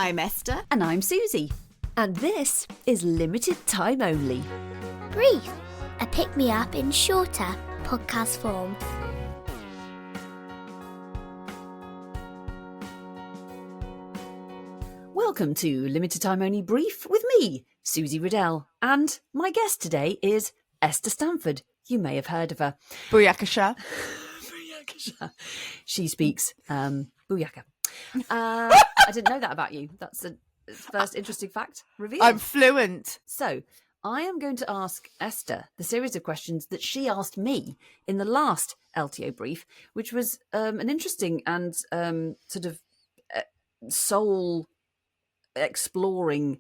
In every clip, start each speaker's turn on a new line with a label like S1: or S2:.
S1: I'm Esther.
S2: And I'm Susie. And this is Limited Time Only.
S3: Brief, a pick-me-up in shorter podcast form.
S2: Welcome to Limited Time Only Brief with me, Susie Riddell. And my guest today is Esther Stanford. You may have heard of her.
S1: Booyakasha.
S2: Booyakasha. She speaks Booyaka. I didn't know that about you. That's the first interesting fact revealed.
S1: I'm fluent.
S2: So I am going to ask Esther the series of questions that she asked me in the last LTO brief, which was an interesting and sort of soul exploring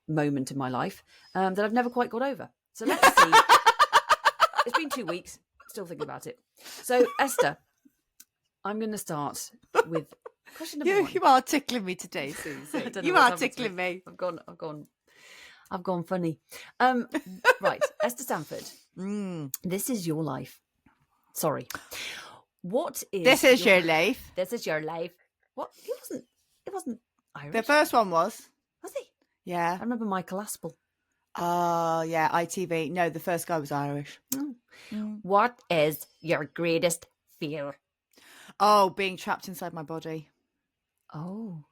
S2: moment in my life that I've never quite got over. So let's see. It's been 2 weeks. Still thinking about it. So Esther, I'm going to start with question number one.
S1: You are tickling me today, Susie. You are tickling me.
S2: I've gone funny. Right, Esther Stanford. This is your life. Sorry. What is
S1: This is your life.
S2: This is your life. What? It wasn't Irish.
S1: The first one was.
S2: Was he?
S1: Yeah.
S2: I remember Michael Aspel.
S1: Oh, yeah, ITV. No, the first guy was Irish.
S2: Oh. What is your greatest fear?
S1: Oh, being trapped inside my body.
S2: Oh.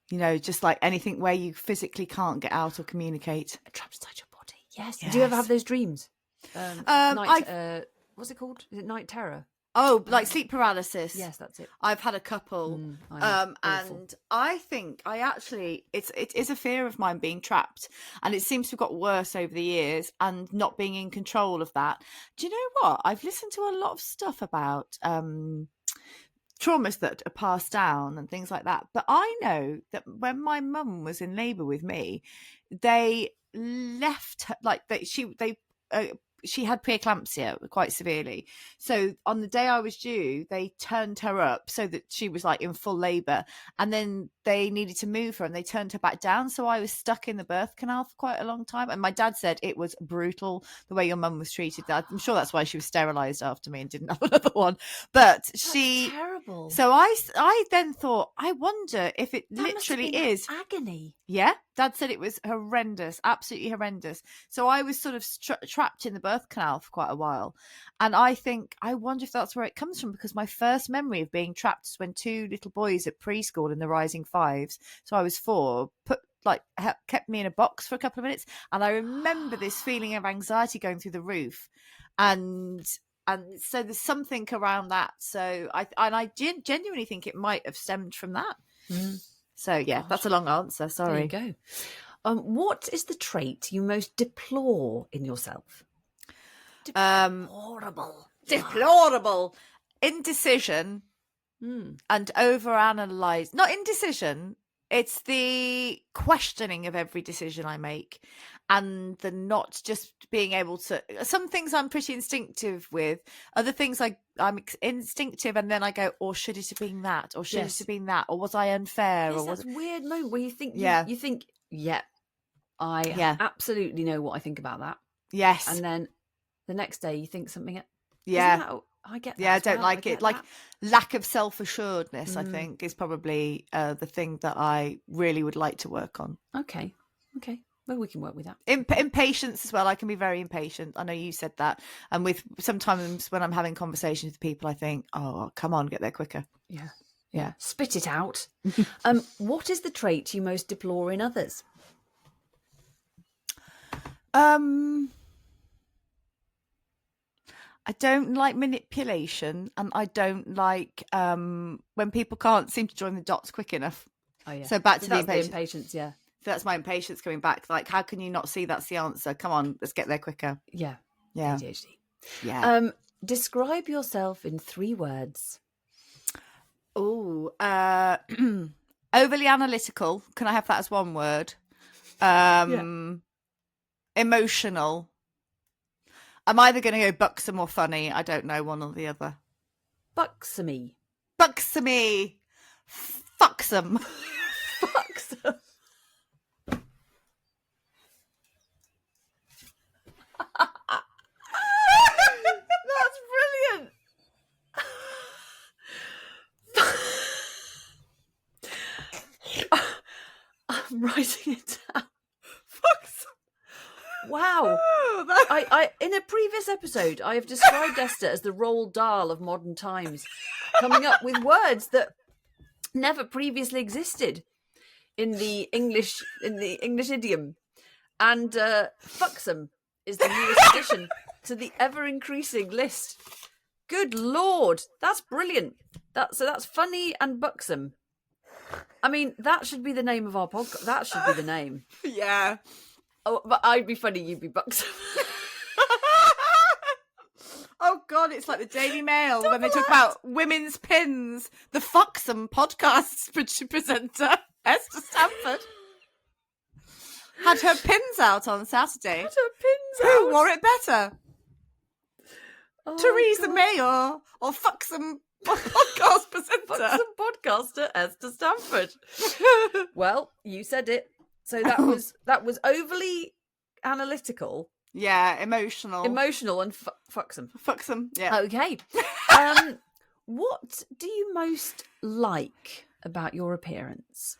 S1: You know, just like anything where you physically can't get out or communicate.
S2: Trapped inside your body. Yes. Do you ever have those dreams? What's it called? Is it night terror?
S1: Oh, like sleep paralysis.
S2: Yes, that's it.
S1: I've had a couple. And I think it is a fear of mine being trapped, and it seems to have got worse over the years and not being in control of that. Do you know what? I've listened to a lot of stuff about traumas that are passed down and things like that. But I know that when my mum was in labour with me, they left her, she had preeclampsia quite severely. So on the day I was due, they turned her up so that she was like in full labour, and then they needed to move her and they turned her back down. So I was stuck in the birth canal for quite a long time. And my dad said it was brutal the way your mum was treated. I'm sure that's why she was sterilised after me and didn't have another one. But
S2: that's terrible.
S1: So I then thought, I wonder if it
S2: that
S1: literally is
S2: agony.
S1: Yeah, Dad said it was horrendous, absolutely horrendous. So I was sort of trapped in the birth canal for quite a while. And I wonder if that's where it comes from, because my first memory of being trapped is when two little boys at preschool in the Rising Fives, so I was 4, kept me in a box for a couple of minutes. And I remember this feeling of anxiety going through the roof. And so there's something around that. So I genuinely think it might have stemmed from that. So, yeah, that's a long answer. Sorry.
S2: There you go. What is the trait you most deplore in yourself?
S1: Deplorable. Indecision and overanalyze. Not indecision. It's the questioning of every decision I make, and the not just being able to. Some things I'm pretty instinctive with. Other things I'm instinctive, and then I go, or should it have been that, or should it have been that, or was I unfair?
S2: Yes,
S1: or was
S2: that weird moment where you think, I absolutely know what I think about that.
S1: Yes,
S2: and then the next day you think something.
S1: Yeah.
S2: I get that.
S1: Yeah, I don't like it. Like
S2: that.
S1: lack of self-assuredness, I think, is probably the thing that I really would like to work on.
S2: Okay. Well, we can work with that.
S1: Impatience as well. I can be very impatient. I know you said that. And with sometimes when I'm having conversations with people, I think, oh, come on, get there quicker.
S2: Yeah. Spit it out. What is the trait you most deplore in others?
S1: I don't like manipulation, and I don't like when people can't seem to join the dots quick enough.
S2: Oh yeah.
S1: So back to the
S2: impatience. Yeah.
S1: So that's my impatience coming back. Like, how can you not see that's the answer? Come on, let's get there quicker.
S2: Yeah.
S1: ADHD.
S2: Yeah. Describe yourself in 3 words.
S1: Oh, overly analytical. Can I have that as one word? Emotional. I'm either going to go buxom or funny. I don't know, one or the other.
S2: Buxomy.
S1: Fucksome.
S2: Fucksome.
S1: That's brilliant.
S2: I'm writing it down.
S1: Fucksome.
S2: Wow. I in a previous episode, I have described Esther as the Roald Dahl of modern times, coming up with words that never previously existed in the English idiom. And fucksome is the newest addition to the ever-increasing list. Good Lord, that's brilliant. So that's funny and buxom. I mean, that should be the name of our podcast. That should be the name.
S1: Yeah.
S2: Oh, but I'd be funny, you'd be buxom.
S1: Oh God, it's like the Daily Mail when they talk about women's pins. The Fucksome podcast presenter, Esther Stanford, had her pins out on Saturday. Who wore it better?
S2: Oh,
S1: Theresa
S2: God.
S1: May or Fucksome podcast presenter?
S2: Buxom podcaster Esther Stanford. Well, you said it. So that was overly analytical.
S1: Yeah, emotional
S2: and fucksome.
S1: Fucksome. Yeah.
S2: Okay. What do you most like about your appearance?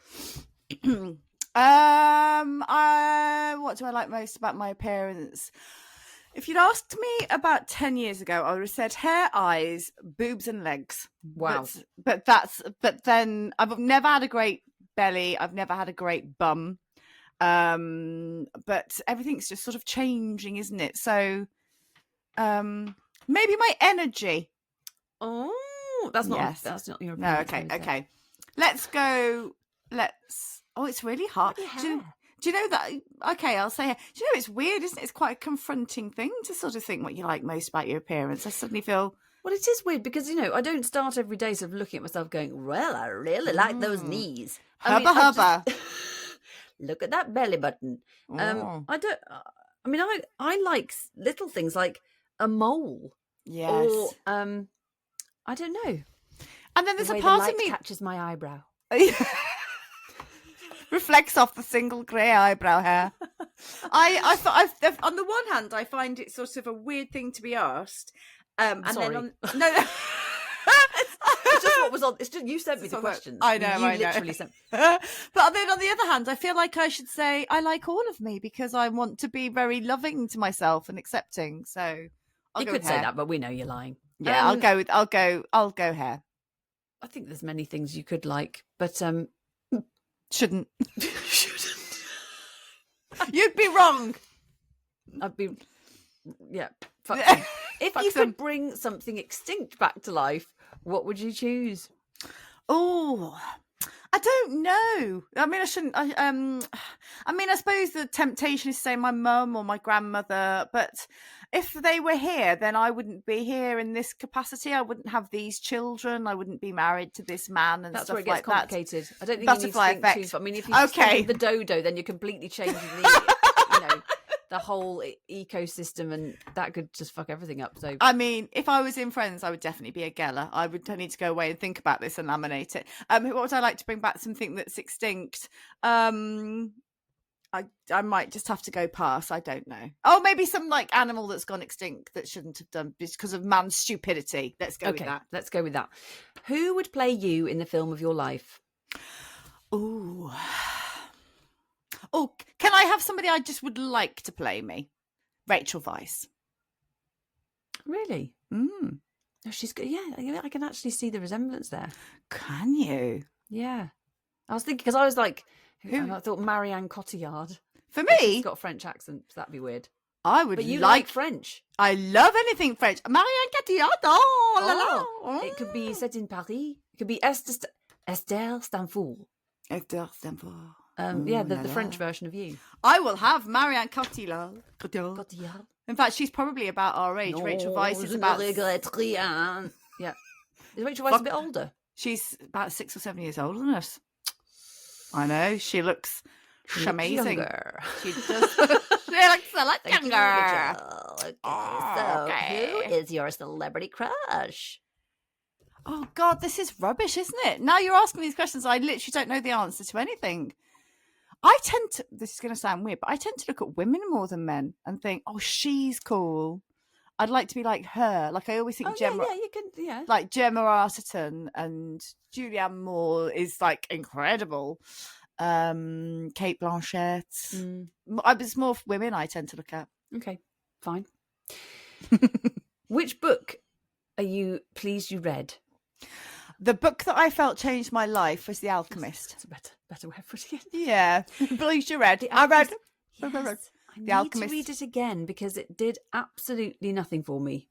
S1: What do I like most about my appearance? If you'd asked me about 10 years ago, I would have said hair, eyes, boobs and legs.
S2: Wow.
S1: But then I've never had a great belly. I've never had a great bum. But everything's just sort of changing, isn't it? So maybe my energy.
S2: Oh, that's not your opinion.
S1: No, okay. Let's go. Oh, it's really hard. Do you know that? Okay, I'll say. Do you know it's weird, isn't it? It's quite a confronting thing to sort of think what you like most about your appearance. I suddenly feel.
S2: Well, it is weird because, I don't start every day sort of looking at myself going, well, I really like those knees.
S1: Hubba.
S2: Look at that belly button. I like little things like a mole.
S1: Yes.
S2: Or, I don't know.
S1: And then there's
S2: the
S1: a
S2: way
S1: part
S2: the light
S1: of me
S2: catches my eyebrow.
S1: Reflects off the single grey eyebrow hair. I've on the one hand, I find it sort of a weird thing to be asked. And
S2: sorry.
S1: then no.
S2: It's just what was on. It's just you sent me the questions.
S1: I know.
S2: Literally sent.
S1: But then on the other hand, I feel like I should say I like all of me because I want to be very loving to myself and accepting. So
S2: you could say that, but we know you're lying.
S1: Yeah, I'll go hair.
S2: I think there's many things you could like, but
S1: shouldn't. You'd be wrong.
S2: I'd be. Yeah. Fuck if
S1: Fuck
S2: you
S1: them.
S2: could bring something extinct back to life, what would you choose?
S1: Oh, I don't know. I mean, I shouldn't. I suppose the temptation is to say my mum or my grandmother, but if they were here, then I wouldn't be here in this capacity. I wouldn't have these children. I wouldn't be married to this man and
S2: that's
S1: stuff
S2: where it gets
S1: like
S2: complicated.
S1: that.
S2: I don't think
S1: Butterfly
S2: you need to think
S1: effect.
S2: too. I mean, if you think of the dodo, then you're completely changing the, the whole ecosystem, and that could just fuck everything up. So,
S1: I mean, if I was in Friends, I would definitely be a Geller. I need to go away and think about this and laminate it. What would I like to bring back? Something that's extinct. I might just have to go pass. I don't know. Oh, maybe some like animal that's gone extinct that shouldn't have done because of man's stupidity. Let's go with that.
S2: Let's go with that. Who would play you in the film of your life?
S1: Oh, can I have somebody I just would like to play me? Rachel Weisz.
S2: Really?
S1: Mm.
S2: Oh, she's good. Yeah, I can actually see the resemblance there.
S1: Can you?
S2: Yeah. I was thinking, because I was like, I thought Marianne Cotillard.
S1: For me?
S2: She's got a French accent, so that'd be weird.
S1: I would
S2: But you
S1: like
S2: French.
S1: I love anything French. Marianne Cotillard. Oh, la la.
S2: It could be set in Paris. It could be Esther Stanford.
S1: Esther Stanford.
S2: The French version of you.
S1: I will have Marianne Cotillard.
S2: Cotillard.
S1: In fact, she's probably about our age.
S2: No,
S1: Rachel Weisz is about.
S2: Yeah. Is Rachel Weisz a bit older?
S1: She's about 6 or 7 years older than us. I know. She looks amazing.
S2: Younger.
S1: She does. She looks a lot younger.
S2: Okay, who is your celebrity crush?
S1: Oh God, this is rubbish, isn't it? Now you're asking these questions, I literally don't know the answer to anything. This is going to sound weird, but I tend to look at women more than men and think, oh, she's cool. I'd like to be like her. Like I always think Gemma, like Gemma Arterton and Julianne Moore is like incredible. Kate Blanchett. It's more women I tend to look at.
S2: Okay, fine. Which book are you pleased you read?
S1: The book that I felt changed my life was The Alchemist.
S2: That's a better way of putting it.
S1: Yeah, pleased you read. I read.
S2: Yes, I need
S1: Alchemist.
S2: to read it again because it did absolutely nothing for me.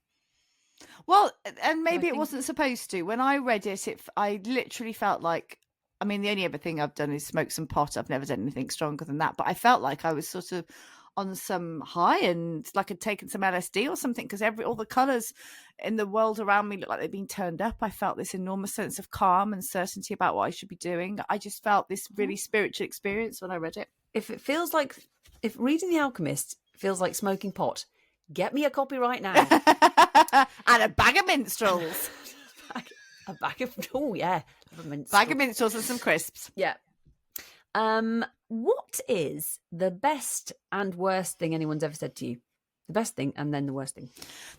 S1: Well, and maybe it wasn't supposed to. When I read it, I literally felt like, I mean, the only other thing I've done is smoke some pot. I've never done anything stronger than that. But I felt like I was sort of on some high and like I'd taken some LSD or something, because all the colours in the world around me looked like they'd been turned up. I felt this enormous sense of calm and certainty about what I should be doing. I just felt this really spiritual experience when I read it.
S2: If reading The Alchemist feels like smoking pot, get me a copy right now.
S1: And a bag of minstrels.
S2: a bag of, oh yeah.
S1: Bag of minstrels and some crisps.
S2: Yeah. What is the best and worst thing anyone's ever said to you? The best thing and then the worst thing.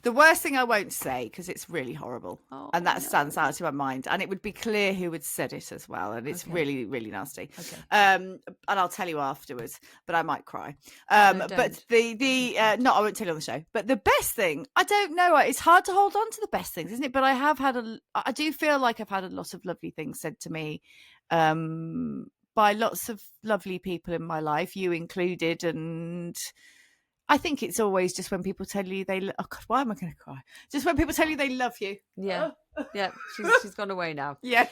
S1: The worst thing I won't say because it's really horrible. And that stands out in my mind. And it would be clear who had said it as well. And it's really, really nasty.
S2: Okay.
S1: And I'll tell you afterwards, but I might cry.
S2: No,
S1: but I won't tell you on the show. But the best thing, I don't know. It's hard to hold on to the best things, isn't it? But I do feel like I've had a lot of lovely things said to me by lots of lovely people in my life, you included. And I think it's always just when people tell you oh God, why am I going to cry? Just when people tell you they love you.
S2: Yeah. Yeah. She's gone away now.
S1: Yeah.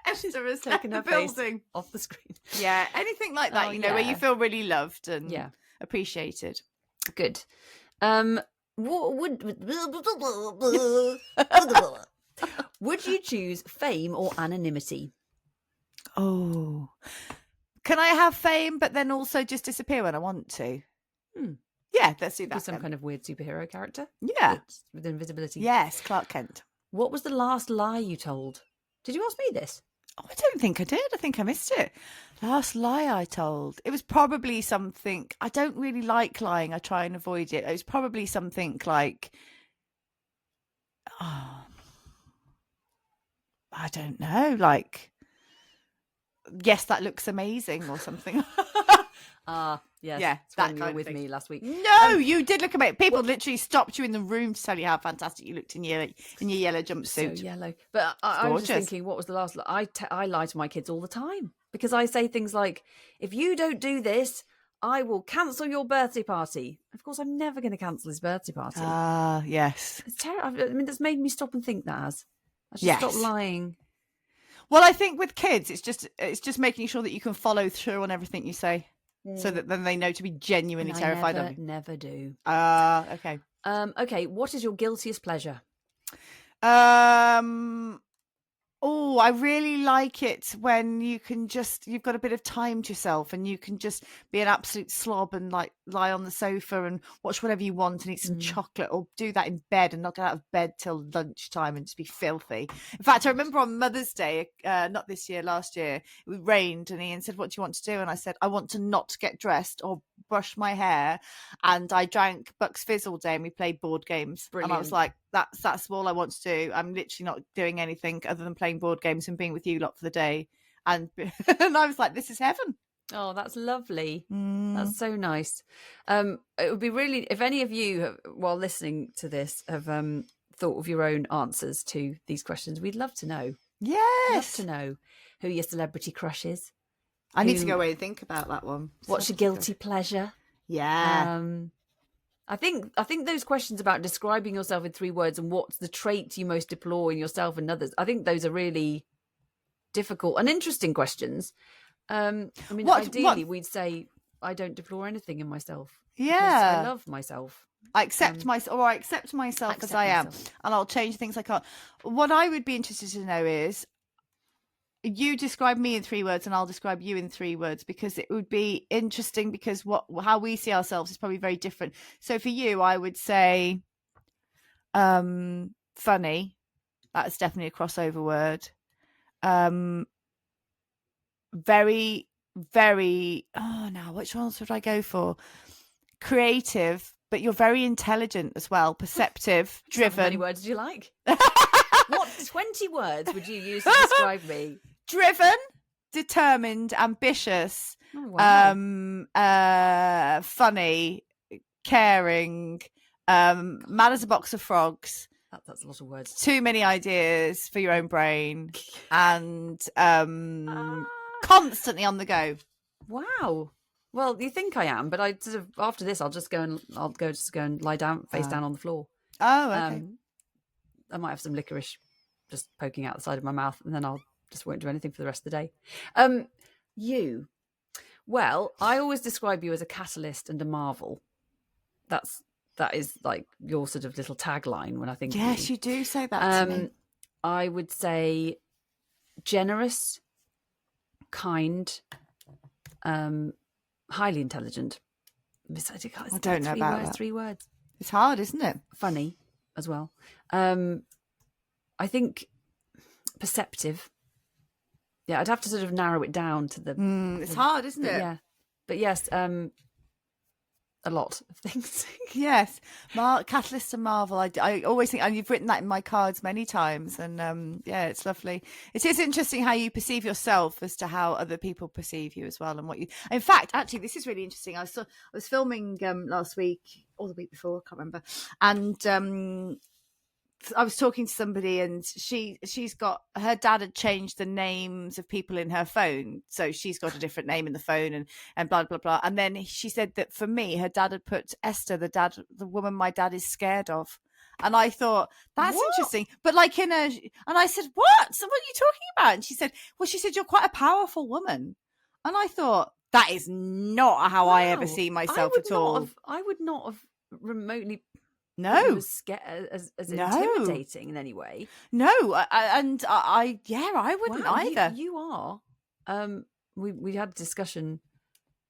S1: Esther has taken her face
S2: off the screen.
S1: Yeah. Anything like that, where you feel really loved and appreciated.
S2: Good. Would you choose fame or anonymity?
S1: Oh, can I have fame, but then also just disappear when I want to? Yeah, let's do that.
S2: Some kind of weird superhero character?
S1: Yeah.
S2: With invisibility?
S1: Yes, Clark Kent.
S2: What was the last lie you told? Did you ask me this?
S1: Oh, I don't think I did. I think I missed it. Last lie I told. It was probably something. I don't really like lying. I try and avoid it. It was probably something like, I don't know, like, yes, that looks amazing or something.
S2: Yes.
S1: Yeah,
S2: that
S1: kind
S2: you were
S1: of
S2: with
S1: thing.
S2: me last week.
S1: No, you did look amazing. People literally stopped you in the room to tell you how fantastic you looked in your yellow jumpsuit.
S2: So yellow. But I was just thinking, what was the last? I lie to my kids all the time because I say things like, "If you don't do this, I will cancel your birthday party." Of course, I'm never going to cancel his birthday party.
S1: Yes.
S2: It's terrible. I mean, that's made me stop and think that I should stop lying.
S1: Well, I think with kids, it's just making sure that you can follow through on everything you say. So that then they know to be genuinely terrified of you.
S2: Never do.
S1: Okay.
S2: Okay. What is your guiltiest pleasure?
S1: Oh, I really like it when you've got a bit of time to yourself and you can just be an absolute slob and like lie on the sofa and watch whatever you want and eat some chocolate, or do that in bed and not get out of bed till lunchtime and just be filthy. In fact, I remember on Mother's Day, not this year, last year, it rained and Ian said, "What do you want to do?" And I said, "I want to not get dressed or brush my hair." And I drank Bucks Fizz all day and we played board games. Brilliant. And I was like, that's all I want to do. I'm literally not doing anything other than playing board games and being with you lot for the day. And I was like, this is heaven.
S2: Oh, that's lovely. That's so nice. It would be really, if any of you, while listening to this, have thought of your own answers to these questions, we'd love to know.
S1: Yes.
S2: Love to know who your celebrity crush is.
S1: I need to go away and think about that one.
S2: What's your guilty pleasure?
S1: Yeah.
S2: I think those questions about describing yourself in 3 words and what's the trait you most deplore in yourself and others, I think those are really difficult and interesting questions. I mean, ideally, we'd say I don't deplore anything in myself.
S1: Yeah.
S2: I love myself.
S1: I accept myself as I am, and I'll change things I can't. What I would be interested to know is, you describe me in 3 words and I'll describe you in 3 words, because it would be interesting, because how we see ourselves is probably very different. So for you, I would say funny. That's definitely a crossover word. Very, very, now which ones would I go for? Creative, but you're very intelligent as well. Perceptive, driven.
S2: How many words do you like? What 20 words would you use to describe me?
S1: Driven, determined, ambitious,
S2: Oh, wow.
S1: funny, caring, mad as a box of frogs.
S2: That's a lot of words.
S1: Too many ideas for your own brain, and constantly on the go.
S2: Wow. Well, you think I am, but I sort of after this, I'll go and lie down, face down on the floor.
S1: Oh, okay.
S2: I might have some licorice just poking out the side of my mouth, and then I'll just won't do anything for the rest of the day. You, well, I always describe you as a catalyst and a marvel. That is like your sort of little tagline when I think.
S1: Yes, you do say that to me.
S2: I would say generous, kind, highly intelligent.
S1: I don't know about that.
S2: 3 words.
S1: It's hard, isn't it?
S2: Funny as well. I think perceptive. Yeah, I'd have to sort of narrow it down to the.
S1: It's hard, isn't it?
S2: Yeah, but yes, a lot of things.
S1: Yes, catalyst and marvel. I always think, and you've written that in my cards many times, and yeah, it's lovely. It is interesting how you perceive yourself as to how other people perceive you as well, and what you. In fact, actually, this is really interesting. I was filming last week or the week before, I can't remember, and I was talking to somebody, and she's got, her dad had changed the names of people in her phone, so she's got a different name in the phone, and blah blah blah. And then she said that for me, her dad had put Esther, the woman my dad is scared of. And I thought, that's interesting, but like and I said, what? So what are you talking about? And she said, you're quite a powerful woman. And I thought, that is not how I ever see myself at all.
S2: I would not have remotely.
S1: No,
S2: as intimidating in any way.
S1: No, I wouldn't either.
S2: You are. We had a discussion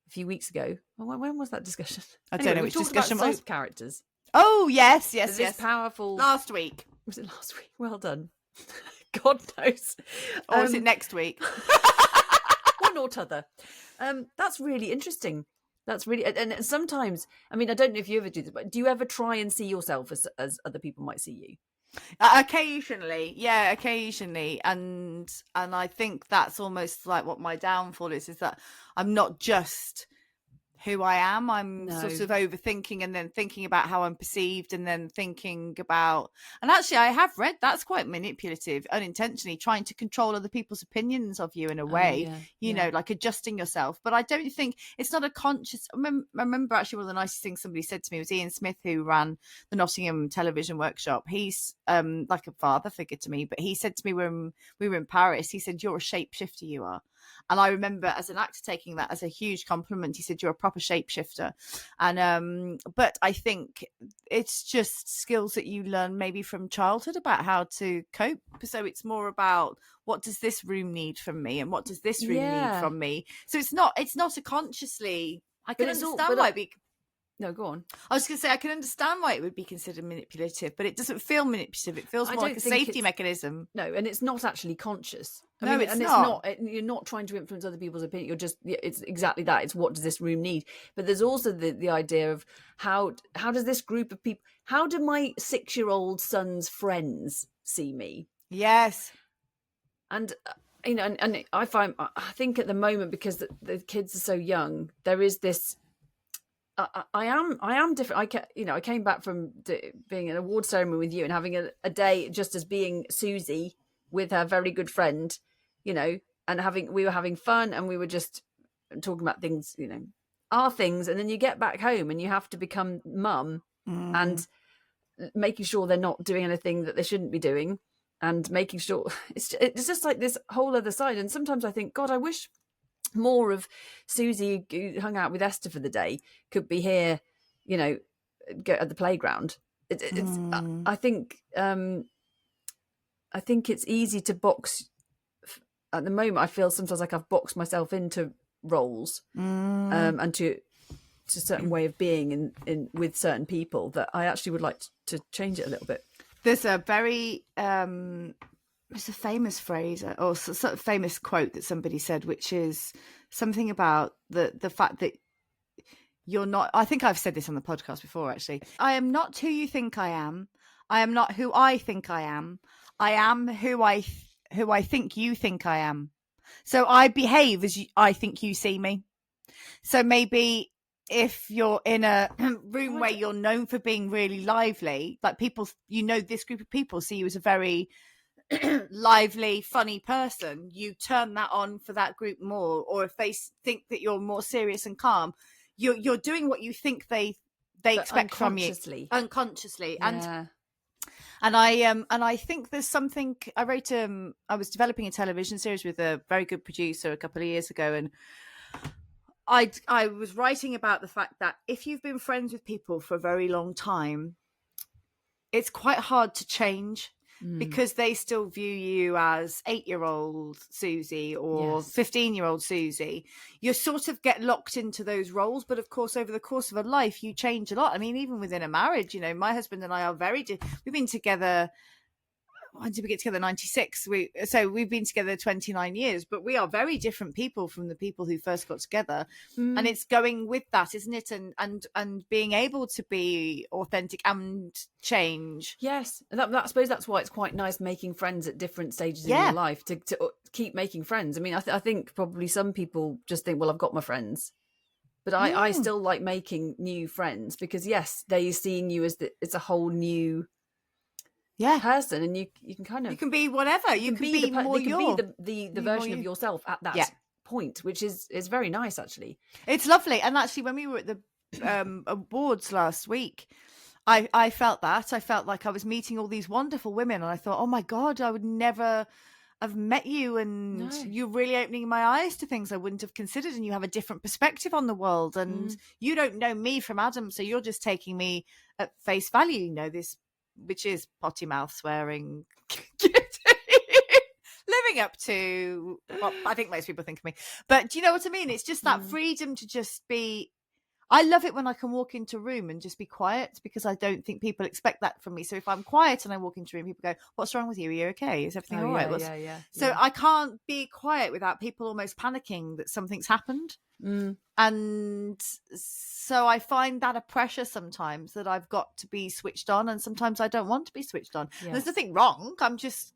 S2: a few weeks ago. When was that discussion?
S1: I don't know which discussion was.
S2: Soap characters.
S1: Oh yes.
S2: This powerful.
S1: Last week.
S2: Was it last week? Well done. God knows.
S1: Or is it next week?
S2: One or t'other. That's really interesting. That's really, and sometimes, I mean, I don't know if you ever do this, but do you ever try and see yourself as other people might see you?
S1: Occasionally, yeah, occasionally, and I think that's almost like what my downfall is that I'm not just who I am. I'm sort of overthinking, and then thinking about how I'm perceived, and then thinking about, and actually I have read that's quite manipulative, unintentionally trying to control other people's opinions of you in a way, you know, like adjusting yourself. But I don't think it's not a conscious. I remember actually one of the nicest things somebody said to me was Ian Smith, who ran the Nottingham television workshop. He's like a father figure to me, but he said to me when we were in Paris, he said, "You're a shapeshifter, you are." And I remember as an actor taking that as a huge compliment. He said, "You're a proper shapeshifter." And but I think it's just skills that you learn maybe from childhood about how to cope. So it's more about, what does this room need from me, and what does this room need from me? So it's not a consciously. I can understand why
S2: No, go on.
S1: I was going to say, I can understand why it would be considered manipulative, but it doesn't feel manipulative. It feels more like a safety mechanism.
S2: No, and it's not actually conscious.
S1: It's not.
S2: You're not trying to influence other people's opinion. You're just, it's exactly that. It's, what does this room need? But there's also the idea of how does this group of people, how do my 6-year-old son's friends see me?
S1: Yes.
S2: And you know, and I think at the moment, because the kids are so young, there is this. I am different. I came back from being an award ceremony with you and having a day just as being Susie with her very good friend, you know, and we were having fun, and we were just talking about things, you know, our things. And then you get back home and you have to become mum and making sure they're not doing anything that they shouldn't be doing, and making sure it's just like this whole other side. And sometimes I think, God, I wish more of Susie, who hung out with Esther for the day, could be here, you know, go at the playground. I think it's easy to box. At the moment, I feel sometimes like I've boxed myself into roles and to a certain way of being in with certain people, that I actually would like to change it a little bit.
S1: There's a very it's a famous phrase or sort of famous quote that somebody said, which is something about the fact that you're not. I think I've said this on the podcast before, actually. I am not who you think I am. I am not who I think I am. I am who I think you think I am. So I behave as I think you see me. So maybe if you're in a room where you're known for being really lively, like people, this group of people see you as a very lively, funny person, you turn that on for that group more. Or if they think that you're more serious and calm, you're doing what you think they expect from you unconsciously.
S2: Yeah.
S1: And I think there's something. I was developing a television series with a very good producer a couple of years ago, and I was writing about the fact that if you've been friends with people for a very long time, it's quite hard to change because they still view you as 8-year-old Susie or 15-year-old Susie. You sort of get locked into those roles. But of course, over the course of a life, you change a lot. I mean, even within a marriage, my husband and I are we've been together. When did we get together? 96. So we've been together 29 years, but we are very different people from the people who first got together. And it's going with that, isn't it? And being able to be authentic and change.
S2: Yes. I suppose that's why it's quite nice making friends at different stages in your life to keep making friends. I mean, I think probably some people just think, well, I've got my friends. But I still like making new friends because, yes, they're seeing you as it's a whole new person, and you can kind of
S1: you can be whatever you can be more
S2: the version of yourself at that point, which is very nice. Actually,
S1: it's lovely. And actually, when we were at the awards last week, I felt like I was meeting all these wonderful women, and I thought, oh my God, I would never have met you, and you're really opening my eyes to things I wouldn't have considered, and you have a different perspective on the world, and you don't know me from Adam, so you're just taking me at face value, this, which is potty mouth swearing, living up to what I think most people think of me. But do you know what I mean? It's just that freedom to just be. I love it when I can walk into a room and just be quiet, because I don't think people expect that from me. So if I'm quiet and I walk into a room, people go, "What's wrong with you? Are you okay? Is everything all right?" So I can't be quiet without people almost panicking that something's happened. And so I find that a pressure sometimes, that I've got to be switched on, and sometimes I don't want to be switched on. There's nothing wrong. I'm just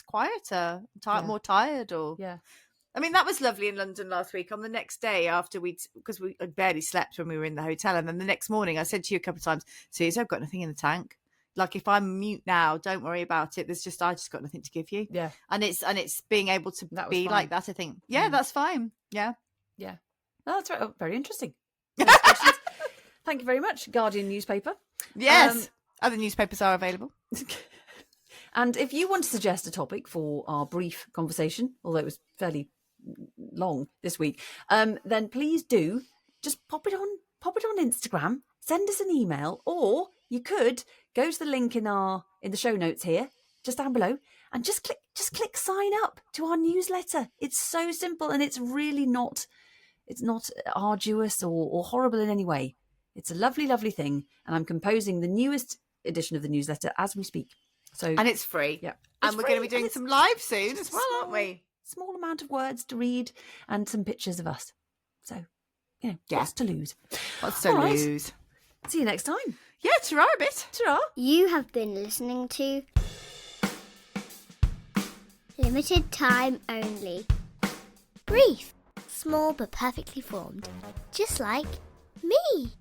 S1: quieter, more tired, or I mean, that was lovely in London last week. On the next day after because we barely slept when we were in the hotel, and then the next morning I said to you a couple of times, Susie, I've got nothing in the tank. Like, if I'm mute now, don't worry about it. I just got nothing to give you.
S2: Yeah.
S1: And it's being able to be like that, I think. Yeah, that's fine. Yeah.
S2: Yeah. Oh, that's right. Very interesting. Thank you very much, Guardian newspaper.
S1: Yes. Other newspapers are available.
S2: And if you want to suggest a topic for our brief conversation, although it was fairly long this week, then please do just pop it on Instagram, send us an email, or you could go to the link in the show notes here, just down below, and just click sign up to our newsletter. It's so simple, and it's really not arduous or horrible in any way. It's a lovely, lovely thing, and I'm composing the newest edition of the newsletter as we speak. And
S1: it's free.
S2: Yeah.
S1: And we're going to be doing some live soon as well, aren't we?
S2: Small amount of words to read and some pictures of us. So, what's to lose?
S1: What's to lose?
S2: See you next time.
S1: Yeah, ta-ra a bit.
S2: Ta-ra.
S3: You have been listening to Limited Time Only. Brief. Small but perfectly formed. Just like me.